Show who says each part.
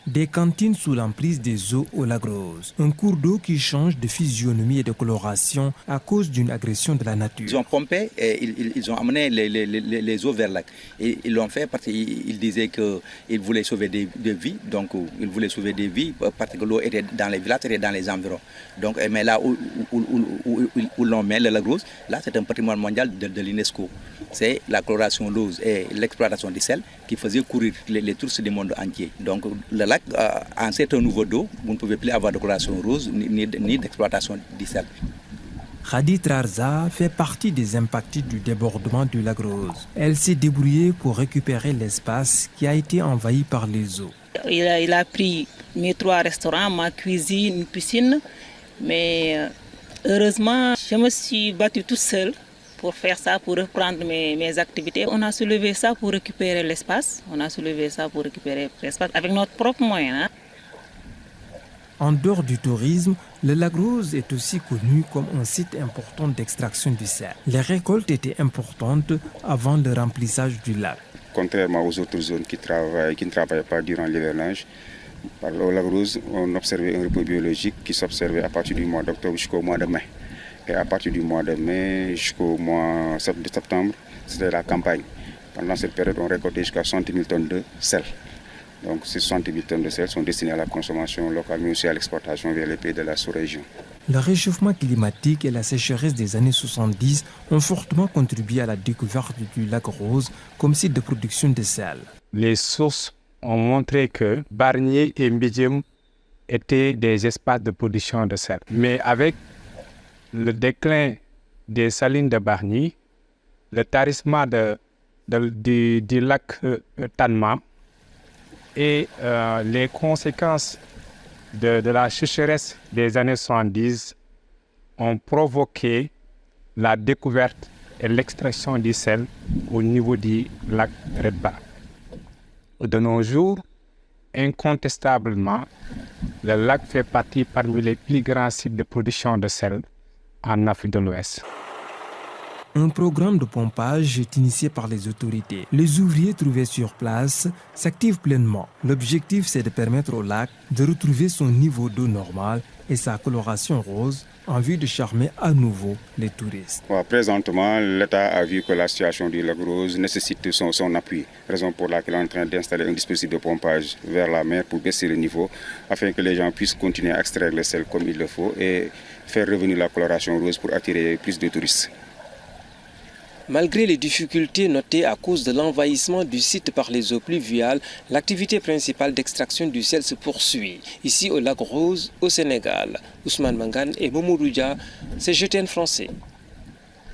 Speaker 1: Des cantines sous l'emprise des eaux au lac Rose. Un cours d'eau qui change de physionomie et de coloration à cause d'une agression de la nature.
Speaker 2: Ils ont pompé et ils ont amené les eaux vers le lac. Et ils l'ont fait parce qu'ils disaient qu'ils voulaient sauver des vies. Donc ils voulaient sauver des vies parce que l'eau était dans les villages, était dans les environs. Donc, mais là où l'on met le lac Rose, là c'est un patrimoine mondial de l'UNESCO. C'est la coloration rose et l'exploitation du sel qui faisait courir les touristes du monde entier. Donc le lac a un certain niveau d'eau, vous ne pouvez plus avoir de coloration rose ni d'exploitation du sel.
Speaker 1: Khadi Trarza fait partie des impactés du débordement du lac Rose. Elle s'est débrouillée pour récupérer l'espace qui a été envahi par les eaux.
Speaker 3: Il a pris mes 3 restaurants, ma cuisine, une piscine, mais heureusement, je me suis battue toute seule pour faire ça, pour reprendre mes activités. On a soulevé ça pour récupérer l'espace. Avec notre propre moyen.
Speaker 1: En dehors du tourisme, le lac Rose est aussi connu comme un site important d'extraction du sel. Les récoltes étaient importantes avant le remplissage du lac.
Speaker 4: Contrairement aux autres zones qui ne travaillent pas durant l'hivernage, au lac Rose, on observait un repos biologique qui s'observait à partir du mois d'octobre jusqu'au mois de mai. Et à partir du mois de mai jusqu'au mois de septembre, c'était la campagne. Pendant cette période, on récoltait jusqu'à 60 000 tonnes de sel. Donc ces 60 000 tonnes de sel sont destinées à la consommation locale, mais aussi à l'exportation vers les pays de la sous-région.
Speaker 1: Le réchauffement climatique et la sécheresse des années 70 ont fortement contribué à la découverte du lac Rose comme site de production de sel.
Speaker 5: Les sources ont montré que Bargny et Mbidjim étaient des espaces de production de sel. Mais avec le déclin des salines de Bargny, le tarissement du lac Tanma et les conséquences de la sécheresse des années 70 ont provoqué la découverte et l'extraction du sel au niveau du lac Redba. De nos jours, incontestablement, le lac fait partie parmi les plus grands sites de production de sel en Afrique de l'Ouest.
Speaker 1: Un programme de pompage est initié par les autorités. Les ouvriers trouvés sur place s'activent pleinement. L'objectif, c'est de permettre au lac de retrouver son niveau d'eau normal et sa coloration rose en vue de charmer à nouveau les touristes.
Speaker 4: Présentement, l'État a vu que la situation du lac Rose nécessite son appui, raison pour laquelle on est en train d'installer un dispositif de pompage vers la mer pour baisser le niveau, afin que les gens puissent continuer à extraire le sel comme il le faut et faire revenir la coloration rose pour attirer plus de touristes.
Speaker 6: Malgré les difficultés notées à cause de l'envahissement du site par les eaux pluviales, l'activité principale d'extraction du sel se poursuit. Ici au lac Rose, au Sénégal, Ousmane Mangane et Momouroudia, c'est GTN français.